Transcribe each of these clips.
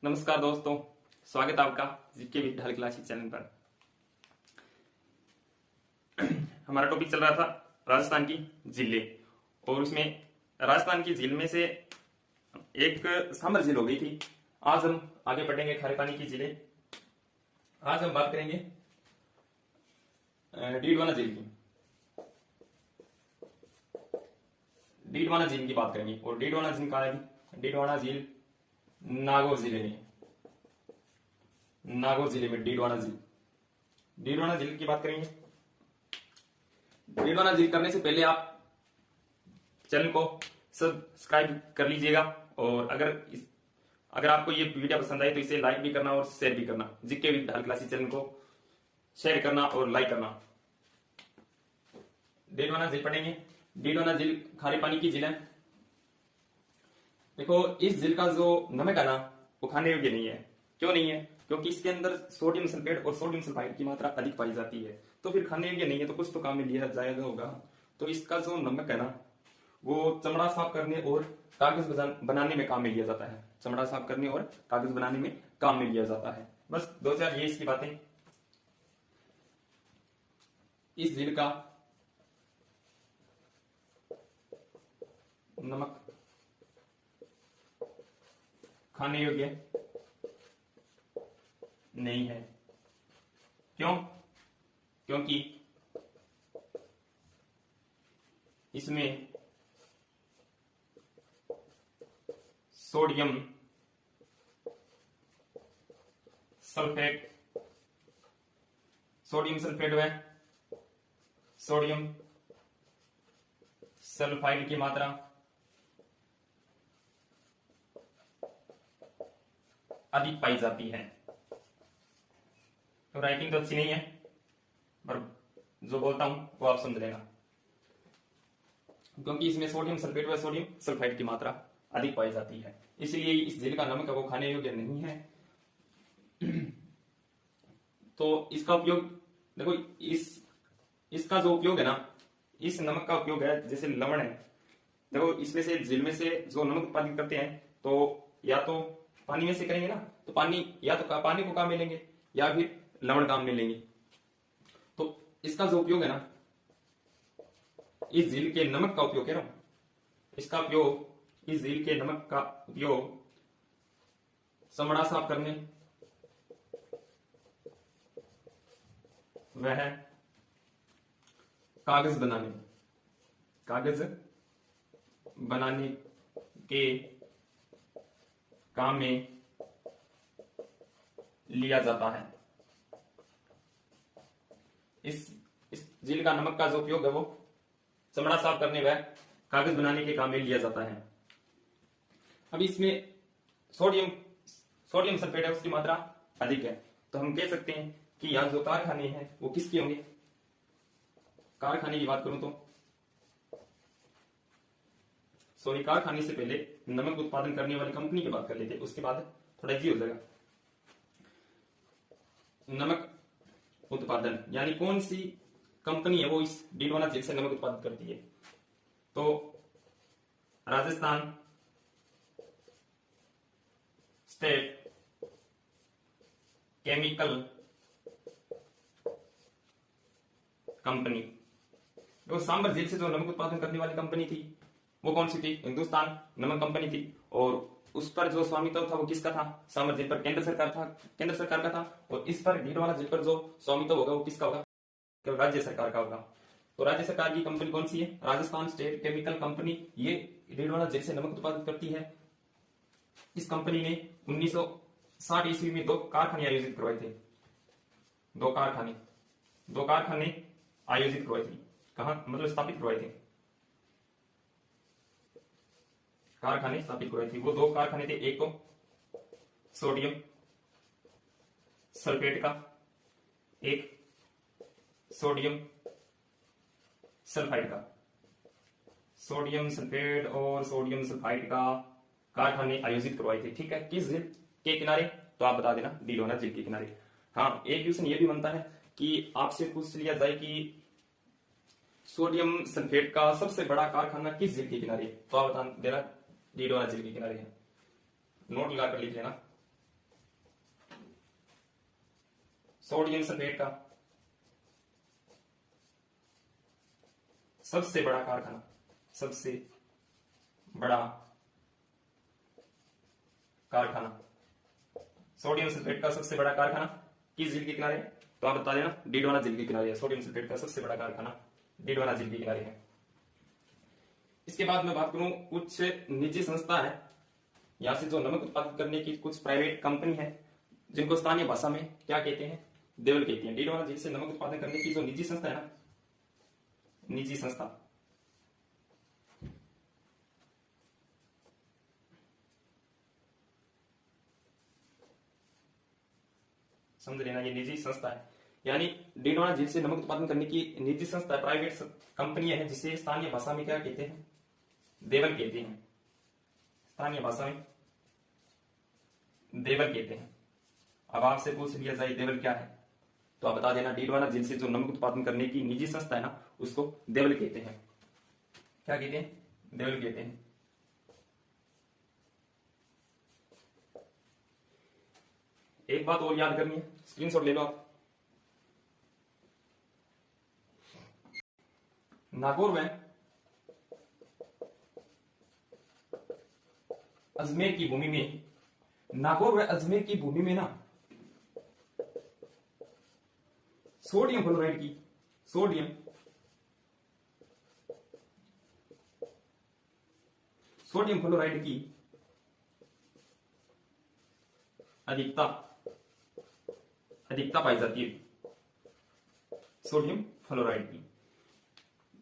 नमस्कार दोस्तों, स्वागत है आपका जीके विद ढाल क्लासेस चैनल पर। हमारा टॉपिक चल रहा था राजस्थान की झीलें, और उसमें राजस्थान की झील में से एक सामर झील हो गई थी। आज हम आगे बढ़ेंगे खारे पानी की झीलें। आज हम बात करेंगे डीडवाना झील की। डीडवाना झील की बात करेंगे, और डीडवाना झील कहाँ है? डीडवाना झील नागौर जिले में, नागौर जिले में डीडवाना झील। डीडवाना झील की बात करेंगे। डीडवाना झील करने से पहले आप चैनल को सब्सक्राइब कर लीजिएगा, और अगर आपको ये वीडियो पसंद आए तो इसे लाइक भी करना और शेयर भी करना। जीके विद ढाल क्लासेस चैनल को शेयर करना और लाइक करना। डीडवाना झील पढ़ेंगे। डीडवाना झील खारे पानी की झील है। देखो, इस झील का जो नमक है ना, वो खाने योग्य नहीं है। क्यों नहीं है? क्योंकि इसके अंदर सोडियम सल्फेट और सोडियम सल्फाइड की मात्रा अधिक पाई जाती है। तो फिर खाने योग्य नहीं है, तो कुछ तो काम में लिया जाएगा होगा। तो इसका जो नमक है ना, वो चमड़ा साफ करने और कागज बनाने में काम में लिया जाता है। चमड़ा साफ करने और कागज बनाने में काम में लिया जाता है। बस दो चार ये इसकी बातें। इस झील का नमक खाने योग्य नहीं है। क्यों? क्योंकि इसमें सोडियम सल्फेट व सोडियम सल्फाइड की मात्रा अधिक पाई जाती है। तो राइटिंग तो अच्छी नहीं है, पर जो बोलता हूं वो आप समझ लेना। क्योंकि इसमें सोडियम सल्फेट व सोडियम सल्फाइड की मात्रा अधिक पाई जाती है, इसलिए इस झील का नमक वो खाने योग्य नहीं है। तो इसका उपयोग देखो, इसका जो उपयोग है ना, इस नमक का उपयोग है जैसे लवण है। देखो, इसमें से झील में से जो नमक उत्पादित करते हैं, तो या तो पानी में से करेंगे ना, तो पानी या तो पानी को काम में लेंगे या फिर लवण काम में लेंगे। तो इसका जो उपयोग है ना, इस झील के नमक का उपयोग कह रहा हूं, इसका उपयोग, इस झील के नमक का उपयोग चमड़ा साफ करने, वह कागज बनाने के काम में लिया जाता है। इस झील का नमक का जो उपयोग है वो चमड़ा साफ करने व कागज बनाने के काम में लिया जाता है। अब इसमें सोडियम सल्फेट है, उसकी मात्रा अधिक है। तो हम कह सकते हैं कि यहां जो कारखाने हैं वो किसके होंगे? कारखाने की बात करूं तो कारखाने से पहले नमक उत्पादन करने वाली कंपनी की बात कर लेते हैं, उसके बाद थोड़ा इजी हो जाएगा। नमक उत्पादन यानी कौन सी कंपनी है वो इस डीडवाना झील से नमक उत्पादित करती है? तो राजस्थान स्टेट केमिकल कंपनी। तो सांबर झील से जो नमक उत्पादन करने वाली कंपनी थी वो कौन सी थी? हिंदुस्तान नमक कंपनी थी। और उस पर जो स्वामित्व था वो किसका था? सांबर झील पर केंद्र सरकार का था। और इस पर डीडवाना झील पर जो स्वामित्व होगा वो किसका होगा? केवल राज्य सरकार का होगा। तो राज्य सरकार की कंपनी कौन सी है? Rajasthan state chemical company. ये डीडवाना झील से नमक उत्पादित करती है। इस कंपनी ने 1960 ईस्वी में 2 कारखाने आयोजित करवाए थे। दो कारखाने आयोजित करवाए थे। कहा मतलब स्थापित करवाए थे, कारखाने स्थापित करवाए थे। वो 2 कारखाने थे, एक तो सोडियम सल्फेट का, एक सोडियम सल्फाइड का। सोडियम सल्फेट और सोडियम सल्फाइड का कारखाने आयोजित करवाए थे। ठीक है, किस झील के किनारे? तो आप बता देना, डीडवाना झील के किनारे। हाँ, एक क्वेश्चन ये भी बनता है कि आपसे पूछ लिया जाए कि सोडियम सल्फेट का सबसे बड़ा कारखाना किस झील के किनारे? तो आप बता देना, डीडवाना झील के किनारे है। नोट लगा कर लिख लेना। सोडियम सल्फेट का सबसे बड़ा कारखाना, सबसे बड़ा कारखाना, सोडियम सल्फेट का सबसे बड़ा कारखाना किस झील के किनारे है? तो आप बता देना, डीडवाना झील के किनारे है। सोडियम सल्फेट का सबसे बड़ा कारखाना डीडवाना झील के किनारे है। इसके बाद मैं बात करूं, कुछ निजी संस्था है यहां से जो नमक उत्पादन करने की कुछ प्राइवेट कंपनी है, जिनको स्थानीय भाषा में क्या कहते हैं? देवल कहते हैं। डीडवाना झील से नमक उत्पादन करने की जो निजी संस्था है ना, निजी संस्था, समझ लेना, ये निजी संस्था है। यानी डीडवाना झील से नमक उत्पादन करने की निजी संस्था, प्राइवेट कंपनियां हैं, जिसे स्थानीय भाषा में क्या कहते हैं? देवल कहते हैं। स्थानीय भाषा में देवल कहते हैं। अब आपसे पूछ लिया जाए देवल क्या है, तो आप बता देना, डीडवाना झील से जो नमक उत्पादन करने की निजी संस्था है ना, उसको देवल कहते हैं। क्या कहते हैं? देवल कहते हैं। एक बात और याद करनी है, स्क्रीनशॉट ले लो आप। नागौर में अजमेर की भूमि में, नागौर व अजमेर की भूमि में ना सोडियम फ्लोराइड की, सोडियम फ्लोराइड की अधिकता पाई जाती है। सोडियम फ्लोराइड की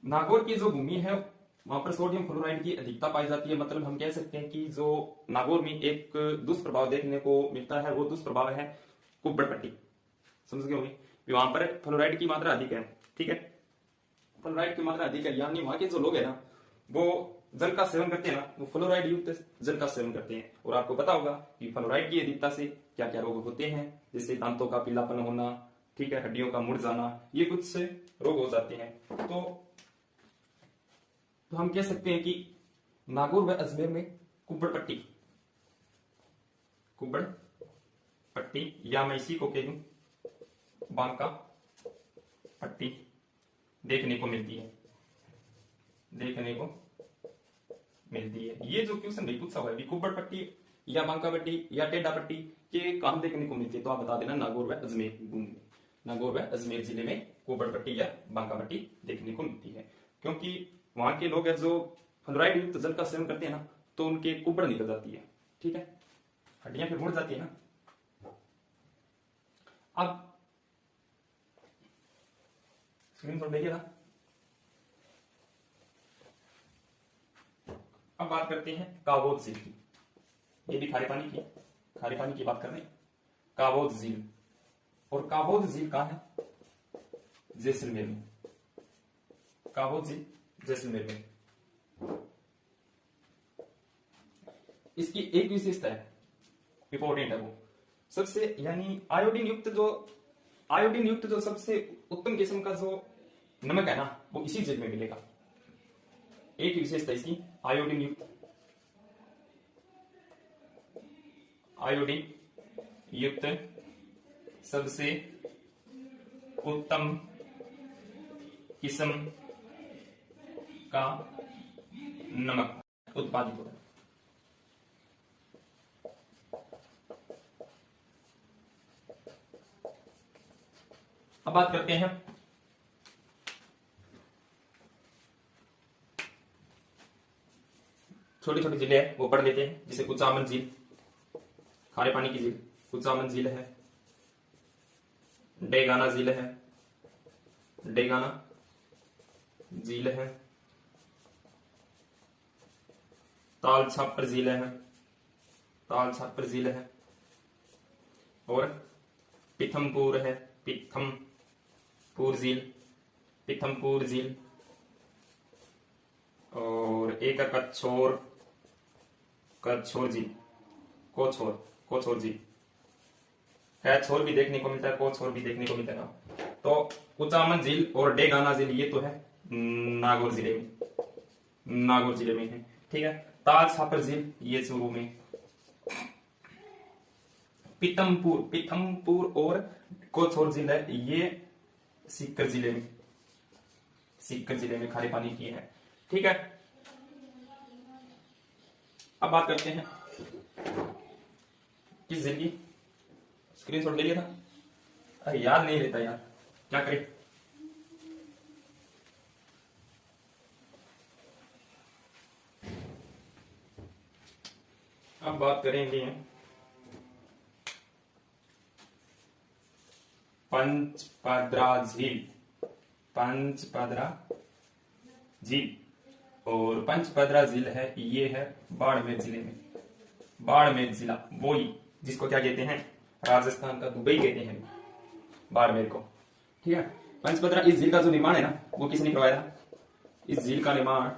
नागौर की जो भूमि है वहां पर सोडियम फ्लोराइड की अधिकता पाई जाती है। मतलब हम कह सकते हैं कि जो नागौर में एक दुष्प्रभाव देखने को मिलता है, वो दुष्प्रभाव है कुब्बड़ पट्टी। समझ गए होंगे, वहां पर फ्लोराइड की मात्रा अधिक है। ठीक है, फ्लोराइड की मात्रा अधिक है, यानी वहां के जो लोग है ना, वो जल का सेवन करते हैं ना, वो फ्लोराइड युक्त जल का सेवन करते हैं। और आपको पता होगा कि फ्लोराइड की अधिकता से क्या क्या रोग होते हैं, जैसे दांतों का पीलापन होना, ठीक है, हड्डियों का मुड़ जाना, ये कुछ से रोग हो जाते हैं। तो हम कह सकते हैं कि नागौर व अजमेर में कुब्बड़ पट्टी या मैं इसी को कह दूं बांका पट्टी देखने को मिलती है, देखने को मिलती है। ये जो क्वेश्चन नहीं पूछा हुआ है, कुब्बड़ पट्टी या बांका पट्टी या टेढ़ा पट्टी के कहां देखने को मिलती है, तो आप बता देना, नागौर व अजमेर, नागौर व अजमेर जिले में कुब्बड़ पट्टी या बांका पट्टी देखने को मिलती है। क्योंकि वहां के लोग है जो फ्लोराइड युक्त जल का सेवन करते हैं ना, तो उनके कुब्बड़ निकल जाती है। ठीक है, हड्डियां फिर मुड़ जाती है ना। अब स्क्रीन पर देखिए ना, अब बात करते हैं काबोद झील की। ये भी खारे पानी की बात कर रहे हैं, काबोद झील। और काबोद झील कहां है? जैसलमेर में। काबोद झील जैसलमेर में। इसकी एक विशेषता है, इंपॉर्टेंट है, वो सबसे, यानी आयोडीन युक्त जो सबसे उत्तम किस्म का जो नमक है ना, वो इसी झील में मिलेगा। एक विशेषता इसकी, आयोडीन युक्त सबसे उत्तम किस्म का नमक उत्पादित होता है। अब बात करते हैं छोटी छोटी झीलें हैं, वो पढ़ लेते हैं। जैसे कुचामन झील, खारे पानी की झील, कुचामन झील है, डेगाना झील है, डेगाना झील है, ताल छापर झील है, ताल छापर झील है, और पिथमपुर है, पिथमपुर झील, और एक कच्छोर झील, कोछोर झील है। छोर भी देखने को मिलता है, कोछोर भी देखने को मिलता है ना। तो कुचामन झील और डेगाना झील ये तो है नागौर जिले में है। ठीक है, ताल छापर झील ये चूरू में, पीथमपुर और कोथोर जिला ये सीकर जिले में खारे पानी की है। ठीक है, अब बात करते हैं किस झील की। स्क्रीनशॉट ले लिया था, अरे याद नहीं रहता यार, क्या करें। अब बात करेंगे पंचपदरा झील और पंचपदरा झील है, ये है बाड़मेर जिले में। बाड़मेर जिला वही जिसको क्या कहते हैं, राजस्थान का दुबई कहते हैं बाड़मेर को। ठीक है, पंचपदरा इस झील का जो निर्माण है ना, वो किसने करवाया था? इस झील का निर्माण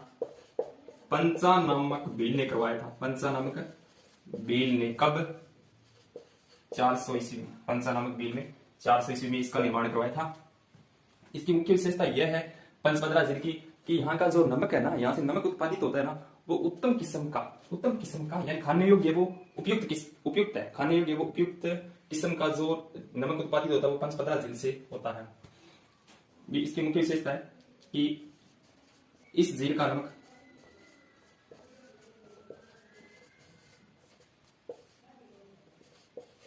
पंचा नामक भील ने करवाया था। पंचा नामक भील ने कब? 400 ईस्वी में। पंचा नामक भील ने 400 ईस्वी में इसका निर्माण करवाया था। इसकी मुख्य विशेषता यह है पंचपदरा झील की कि यहाँ का जो नमक है ना, यहाँ से नमक उत्पादित होता है ना, वो उत्तम किस्म का यानी खाने योग्य वो उपयुक्त है। खाने योग्य वो उपयुक्त किस्म का जो नमक उत्पादित होता है वो पंचपदरा झील से होता है। ये इसकी मुख्य विशेषता है कि इस झील का नमक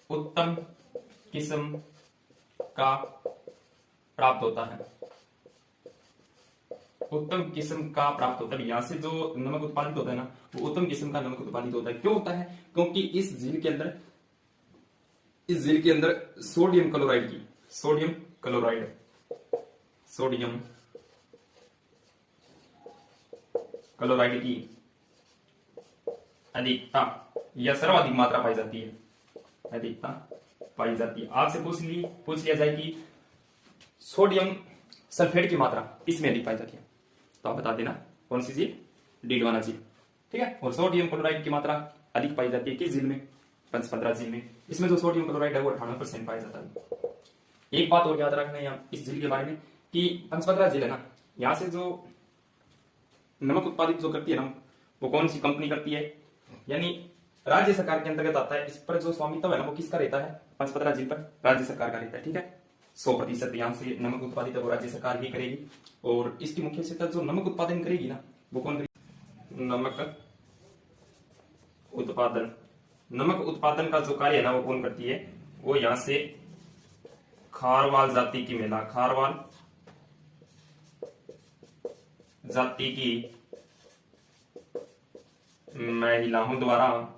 उत्तम किस्म का प्राप्त होता है। उत्तम किस्म का प्राप्त होता है, यहाँ से जो नमक उत्पादित होता है ना, वो उत्तम किस्म का नमक उत्पादित होता है। क्यों होता है? क्योंकि इस झील के अंदर सोडियम क्लोराइड की अधिकता या सर्वाधिक मात्रा पाई जाती है। आपसे पूछ लिया जाए कि सोडियम सल्फेट की मात्रा इसमें अधिक पाई जाती है, तो आप बता देना कौन सी झील? डीडवाना झील। ठीक है, और सोडियम क्लोराइड की मात्रा अधिक पाई जाती है किस झील में? पंचपदरा झील में। इसमें जो सोडियम क्लोराइड है वो 98% पाया जाता है। एक बात और याद रखना है यहाँ इस झील के बारे में कि पंचपदरा झील है ना, यहाँ से जो नमक उत्पादित जो करती है ना, वो कौन सी कंपनी करती है? यानी राज्य सरकार के अंतर्गत आता है। इस पर जो स्वामित्व है ना, वो किसका रहता है? पंचपदरा झील पर राज्य सरकार का रहता है। ठीक है, 100% यहाँ से नमक उत्पादित है वो राज्य सरकार ही करेगी। और इसकी मुख्य विशेषता जो नमक उत्पादन करेगी ना, वो कौन करेगी? नमक उत्पादन का जो कार्य है ना, वो कौन करती है? वो यहाँ से खारवाल जाति की महिला, खारवाल जाति की महिलाओं द्वारा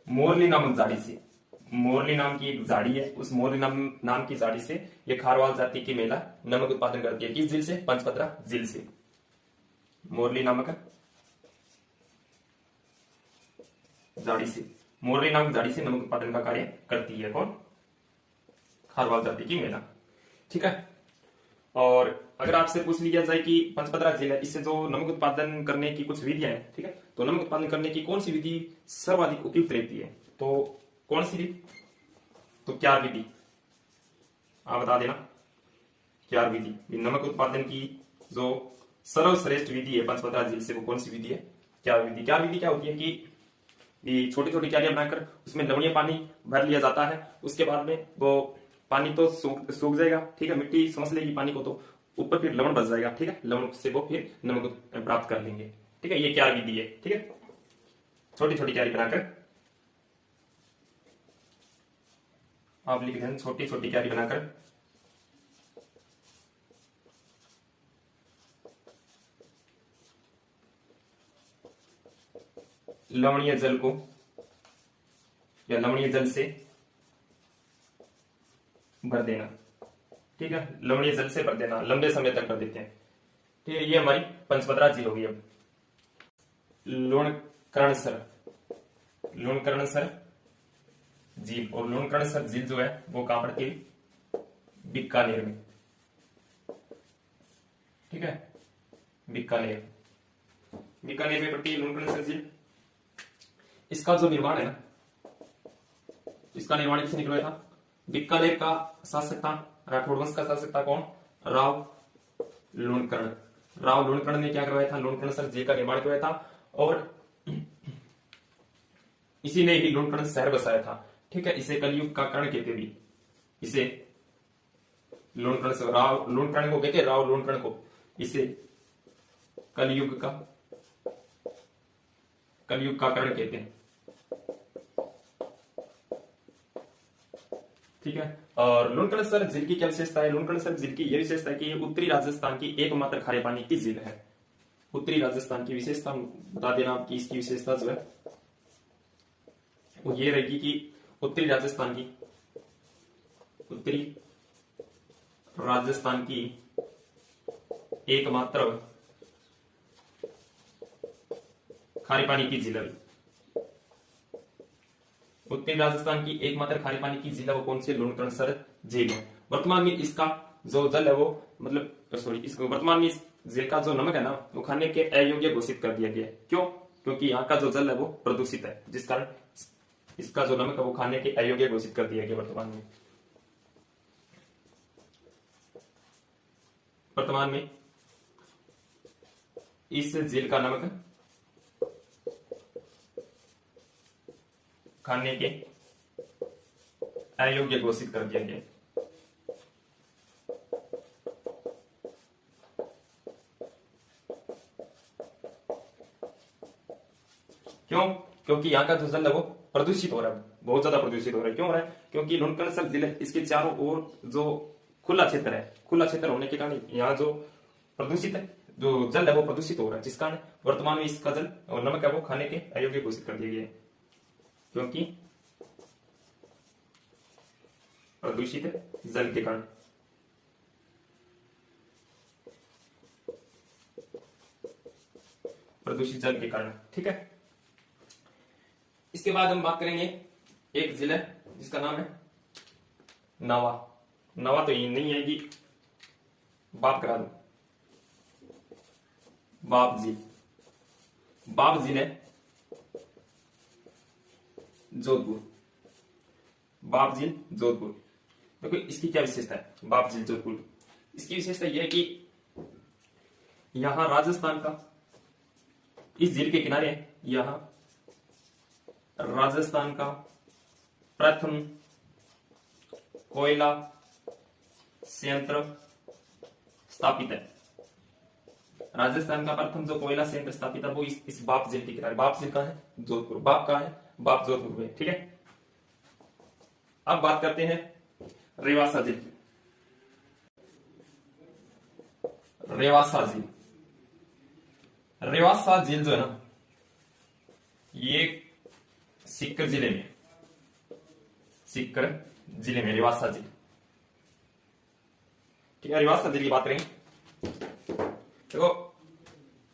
मोरली नामक झाड़ी से, मोरली नाम की एक झाड़ी है, उस मोरली नाम की झाड़ी से ये खारवाल जाति की महिला नमक उत्पादन करती है। किस झील से? पंचपदरा झील से। मोरली नामक झाड़ी से नमक उत्पादन का कार्य करती है कौन? खारवाल जाति की महिला। ठीक है, और अगर आपसे पूछ लिया जाए कि पंचपदरा झील है, इससे जो नमक उत्पादन करने की कुछ विधियां हैं, ठीक है, तो नमक उत्पादन करने की कौन सी विधि सर्वाधिक उपयुक्त रहती है? तो कौन सी विधि? तो क्या विधि? आप बता देना क्या विधि। नमक उत्पादन की जो सर्वश्रेष्ठ विधि है पंचपदरा झील से, वो कौन सी विधि है? क्या विधि क्या होती है कि छोटी छोटी क्यारियां बनाकर उसमें लवणीय पानी भर लिया जाता है। उसके बाद में वो पानी तो सूख जाएगा, ठीक है, मिट्टी समझ लेगी पानी को, तो ऊपर फिर लवण बच जाएगा। ठीक है, लवण से वो फिर नमक प्राप्त कर लेंगे। ठीक है, ये क्या विधि है? ठीक है, छोटी छोटी क्यारी बनाकर आप लिख दें, छोटी छोटी क्यारी बनाकर लवणीय जल को या लवणीय जल से भर देना। ठीक है, लवणीय जल से भर देना, लंबे समय तक भर देते हैं। ठीक है, ये हमारी पंचपदरा झील होगी। अब लूणकरणसर झील, और लूणकरणसर झील जो है वो कहां पड़ती है? बीकानेर में। ठीक है, बीकानेर में पड़ती है लूणकरणसर झील। इसका जो निर्माण है ना, इसका निर्माण किसने करवाया था? बीकानेर का शासक था, राठौड़ वंश का शासक था कौन? राव लूणकरण ने क्या करवाया था? लूणकरणसर झील का निर्माण करवाया था। और इसी ने ही लूणकरण शहर बसाया था। ठीक है, इसे कलयुग का कर्ण कहते भी, इसे लूणकरण से राव लूणकरण को कहते, राव लूणकरण को, इसे कलयुग का कर्ण कहते हैं। ठीक है, और लूणकरणसर झील की क्या विशेषता है? लूणकरणसर झील की यह विशेषता है कि ये उत्तरी राजस्थान की एकमात्र खारे पानी की झील है। उत्तरी राजस्थान की विशेषता बता देना आपकी, इसकी विशेषता जो है वो ये रहेगी कि उत्तरी राजस्थान की एकमात्र खारे पानी की झील है। उत्तरी राजस्थान की एकमात्र खारे पानी की झील है वो कौन सी? लूणकरणसर झील है। वर्तमान में इसका जो जल है वो वर्तमान में इस झील का जो नमक है ना वो खाने के अयोग्य घोषित कर दिया गया है। क्यों? क्योंकि यहाँ का जो जल है वो प्रदूषित है, जिस कारण इसका जो नमक है वो खाने के अयोग्य घोषित कर दिया गया। वर्तमान में इस झील का नमक खाने के अयोग्य घोषित कर दिया गया। क्यों? क्योंकि यहाँ का जो जल है वो प्रदूषित हो रहा है, बहुत ज्यादा प्रदूषित हो रहा है। क्यों हो रहा है? क्योंकि लूणकरणसर जिले इसके चारों ओर जो खुला क्षेत्र है, खुला क्षेत्र होने के कारण यहाँ जो प्रदूषित है, जो जल है वो प्रदूषित हो रहा है, जिस कारण वर्तमान में इसका जल और नमक है वो खाने के अयोग्य घोषित कर दिया गया है। क्योंकि प्रदूषित जल के कारण। प्रदूषित जल के कारण। ठीक है, इसके बाद हम बात करेंगे एक जिला जिसका नाम है नवा। नवा तो ये नहीं है कि बाप करा दो, बाप झील है जोधपुर। बाप झील जोधपुर। देखो इसकी क्या विशेषता है? बाप झील जोधपुर, इसकी विशेषता यह है कि यहां राजस्थान का, इस झील के किनारे यहां राजस्थान का प्रथम कोयला संयंत्र स्थापित है। राजस्थान का प्रथम जो कोयला संयंत्र स्थापित है वो इस बाप झील के किनारे। बाप झील कहां है? जोधपुर। बाप कहां है? बाप जोधपुर में। ठीक है, अब बात करते हैं रेवासा झील की। रेवासा झील जो है ना ये सीकर जिले में रेवासा झील। ठीक है, रेवासा झील की बात करें देखो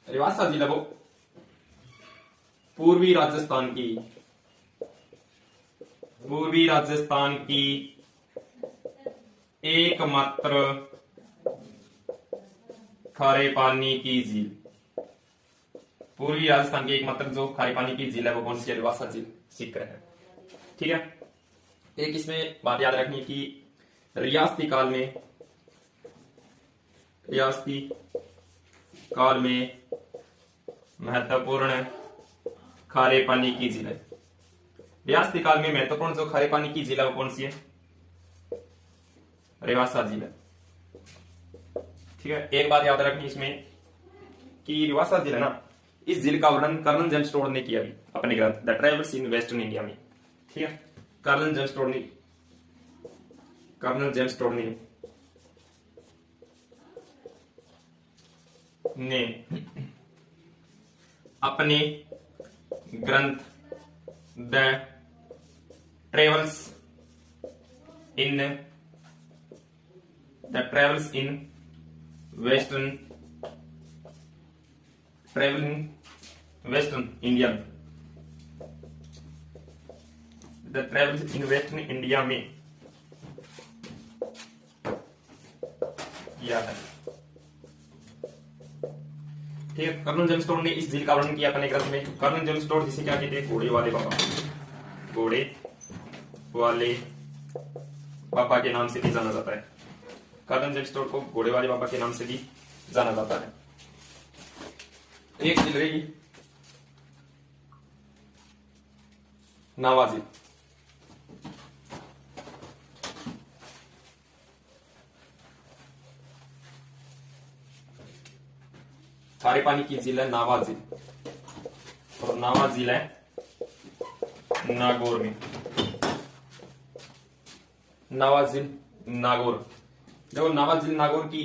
रेवासा झील है वो पूर्वी राजस्थान की एकमात्र खारे पानी की झील। पूर्वी राजस्थान की एकमात्र जो खारे पानी की झील है वो कौन सी है? रेवासा झील, सीकर है। ठीक है, एक इसमें बात याद रखनी है कि रियासती काल में महत्वपूर्ण खारे पानी की झील है। रियासती काल में महत्वपूर्ण जो खारे पानी की झील है वो कौन सी है? रेवासा झील है। ठीक है, एक बात याद रखनी इसमें कि रेवासा झील है ना, इस झील का वर्णन कर्नल जेम्स टोड ने किया भी अपने ग्रंथ the travels in western India में। ठीक है, कर्नल जेम्स टोड ने अपने ग्रंथ the travels in western India में किया है। ठीक है, कर्नल जेम्स टोड ने इस झील का वर्णन किया अपने ग्रंथ में। कर्नल जेम्स टोड जिसे क्या कहते हैं? घोड़े वाले बाबा के नाम से भी जाना जाता है। कर्नल जेम्स टोड को घोड़े वाले बाबा के नाम से भी जाना जाता है। एक झील रहेगी नावा झील। खारे पानी की झील है नावा झील, और नावा झील है नागौर में। नावा झील नागौर, देखो नावा झील नागौर की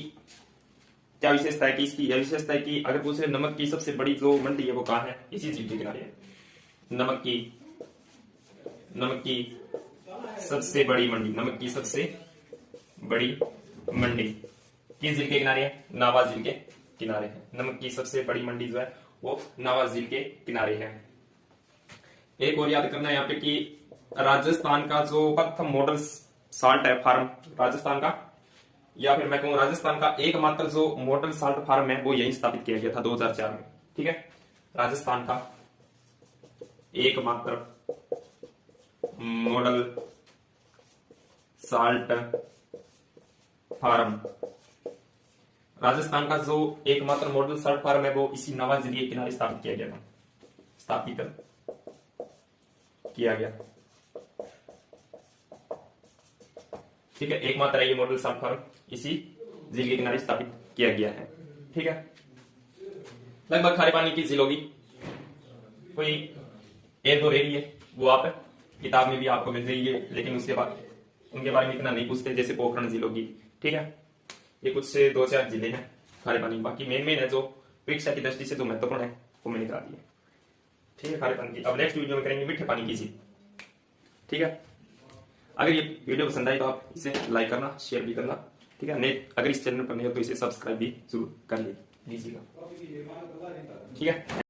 क्या विशेषता है कि इसकी यह विशेषता है कि अगर पूछे नमक की सबसे बड़ी जो मंडी है वो कहां है, इसी झील के किनारे है। नमक की सबसे बड़ी मंडी, नमक की सबसे बड़ी मंडी किस झील के किनारे है, नावा झील के किनारे है। नमक की सबसे बड़ी मंडी जो है वो नावा झील के किनारे है। एक और याद करना है यहाँ पे कि राजस्थान का जो प्रथम मॉडल साल्ट है फार्म राजस्थान का, या फिर मैं कहूँ राजस्थान का एकमात्र जो मॉडल साल्ट फार्म है वो यही स्थापित किया गया था 2004 में। ठीक है, राजस्थान का एकमात्र मॉडल साल्ट फार्म, राजस्थान का जो एकमात्र मॉडल साल्ट फार्म है वो इसी नावा झील के किनारे स्थापित किया गया था, स्थापित किया गया। ठीक है, एकमात्र ये मॉडल साल्ट फार्म इसी झील के किनारे स्थापित किया गया है। ठीक है, लगभग खारे पानी की झील होगी, कोई एक दो रह रही है वो आप किताब में भी आपको मिल रही है, लेकिन उसके बाद उनके बारे में इतना नहीं पूछते, जैसे पोखरण झील होगी। ठीक है, ये कुछ से 2-4 जिले हैं खारे पानी, बाकी मेन है जो परीक्षा की दृष्टि से जो महत्वपूर्ण है वो मैंने करा दी है। ठीक है, खारे पानी की। अब नेक्स्ट वीडियो में करेंगे मीठे पानी की झील। ठीक है, अगर ये वीडियो पसंद आई तो आप इसे लाइक करना, शेयर भी करना। ठीक है, नहीं अगर इस चैनल पर नहीं हो तो इसे सब्सक्राइब भी जरूर कर लीजिएगा। ठीक है।